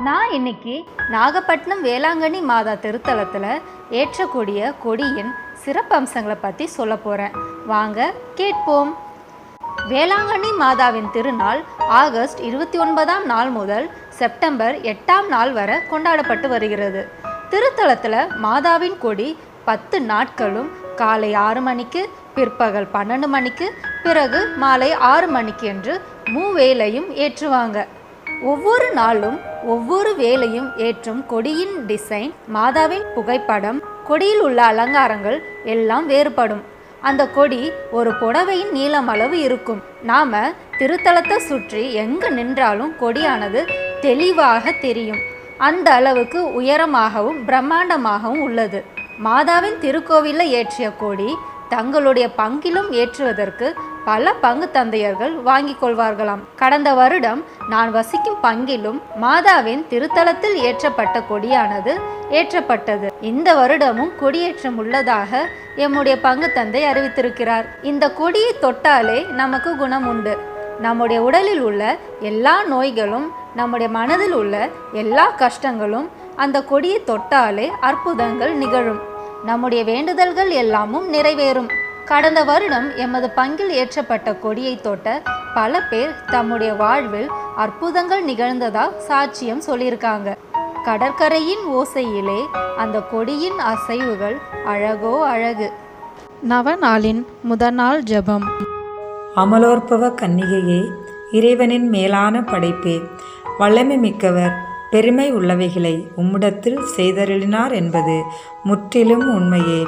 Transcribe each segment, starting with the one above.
நான் இன்னைக்கு நாகப்பட்டினம் வேளாங்கண்ணி மாதா திருத்தலத்தில் ஏற்றக்கூடிய கொடியின் சிறப்பம்சங்களை பற்றி சொல்ல போகிறேன். வாங்க கேட்போம். வேளாங்கண்ணி மாதாவின் திருநாள் ஆகஸ்ட் 29ஆம் நாள் முதல் செப்டம்பர் 8ஆம் நாள் வரை கொண்டாடப்பட்டு வருகிறது. திருத்தலத்தில் மாதாவின் கொடி 10 நாட்களும் காலை 6 மணிக்கு, பிற்பகல் 12 மணிக்கு, பிறகு மாலை 6 மணிக்கு என்று மூவேளையும் ஏற்றுவாங்க. ஒவ்வொரு நாளும் ஒவ்வொரு வேளையும் ஏற்றும் கொடியின் டிசைன், மாதாவின் புகைப்படம், கொடியில் உள்ள அலங்காரங்கள் எல்லாம் வேறுபடும். அந்த கொடி ஒரு புடவையின் நீளம் அளவு இருக்கும். நாம திருத்தலத்தை சுற்றி எங்கு நின்றாலும் கொடியானது தெளிவாக தெரியும். அந்த அளவுக்கு உயரமாகவும் பிரம்மாண்டமாகவும் உள்ளது. மாதாவின் திருக்கோவிலில் ஏற்றிய கொடி தங்களுடைய பங்கிலும் ஏற்றுவதற்கு பல பங்கு தந்தையர்கள் வாங்கிக் கொள்வார்களாம். கடந்த வருடம் நான் வசிக்கும் பங்கிலும் மாதாவின் திருத்தலத்தில் ஏற்றப்பட்ட கொடியானது ஏற்றப்பட்டது. இந்த வருடமும் கொடியேற்றம் உள்ளதாக எம்முடைய பங்கு தந்தை அறிவித்திருக்கிறார். இந்த கொடியை தொட்டாலே நமக்கு குணம் உண்டு. நம்முடைய உடலில் உள்ள எல்லா நோய்களும், நம்முடைய மனதில் உள்ள எல்லா கஷ்டங்களும் அந்த கொடியை தொட்டாலே அற்புதங்கள் நிகழும். நம்முடைய வேண்டுதல்கள் எல்லாமும் நிறைவேறும். கடந்த வருடம் எமது பங்கில் ஏற்றப்பட்ட கொடியை தொட்ட பல பேர் தம்முடைய வாழ்வில் அற்புதங்கள் நிகழ்ந்ததா சாட்சியம் சொல்லியிருக்காங்க. கடற்கரையின் ஓசையிலே அந்த கொடியின் அசைவுகள் அழகோ அழகு. நவநாளின் முதல் ஜெபம். அமலோற்பவ கன்னிகையே, இறைவனின் மேலான படைப்பே, வல்லமை மிக்கவர் பெருமை உள்ளவைகளை உம்மிடத்தில் செய்தருளினார் என்பது முற்றிலும் உண்மையே.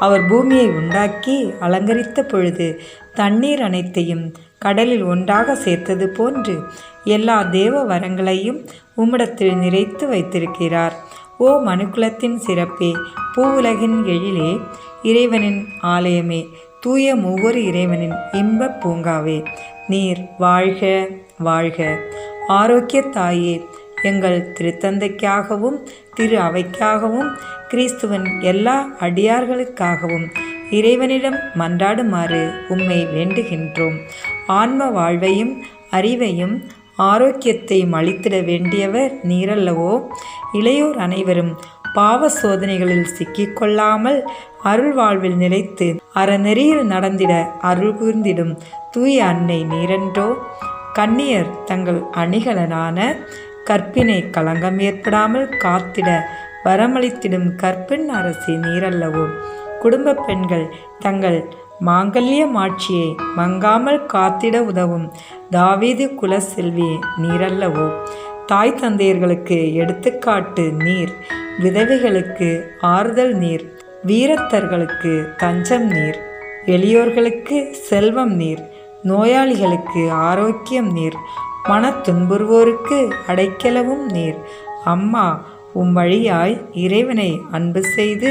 அவர் பூமியை உண்டாக்கி அலங்கரித்த பொழுது தண்ணீர் அனைத்தையும் கடலில் ஒன்றாக சேர்த்தது போன்று எல்லா தேவ வரங்களையும் உம்மிடத்தில் நிறைத்து வைத்திருக்கிறார். ஓ மனுக்குலத்தின் சிறப்பே, பூவுலகின் எழிலே, இறைவனின் ஆலயமே, தூய மூவொரு இறைவனின் இன்ப பூங்காவே, நீர் வாழ்க வாழ்க. ஆரோக்கிய தாயே, எங்கள் திருத்தந்தைக்காகவும் திரு அவைக்காகவும் கிறிஸ்துவின் எல்லா அடியார்களுக்காகவும் இறைவனிடம் மன்றாடுமாறு உம்மை வேண்டுகின்றோம். ஆன்ம வாழ்வையும் அறிவையும் ஆரோக்கியத்தையும் அளித்திட வேண்டியவர் நீரல்லவோ? இளையோர் அனைவரும் பாவ சோதனைகளில் சிக்கிக்கொள்ளாமல் அருள் வாழ்வில் நிலைத்து அறநெறியில் நடந்திட அருள் கூர்ந்திடும் தூய அன்னை நீரன்றோ? கன்னியர் தங்கள் அணிகலனான கற்பினை களங்கம் ஏற்படாமல் காத்திட வரமளித்திடும் கற்பின் அரசி நீரல்லவோ? குடும்ப பெண்கள் தங்கள் மாங்கல்ய மாட்சியை மங்காமல் காத்திட உதவும் தாவீது குல செல்வி நீரல்லவோ? தாய் தந்தையர்களுக்கு எடுத்துக்காட்டு நீர், விதவைகளுக்கு ஆறுதல் நீர், வீரத்தர்களுக்கு தஞ்சம் நீர், எளியோர்களுக்கு செல்வம் நீர், நோயாளிகளுக்கு ஆரோக்கியம் நீர், மன துன்புறுவோருக்கு அடைக்கலவும் நீர். அம்மா, உம் வழியாய் இறைவனை அன்பு செய்து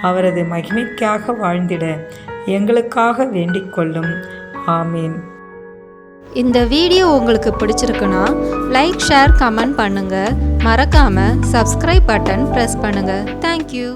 அவரது மகிமைக்காக வாழ்ந்திட எங்களுக்காக வேண்டிக் கொள்ளும். ஆமீன். இந்த வீடியோ உங்களுக்கு பிடிச்சிருக்குன்னா லைக், ஷேர், கமெண்ட் பண்ணுங்க. மறக்காம சப்ஸ்கிரைப் பட்டன் பிரஸ் பண்ணுங்க. தேங்க்யூ.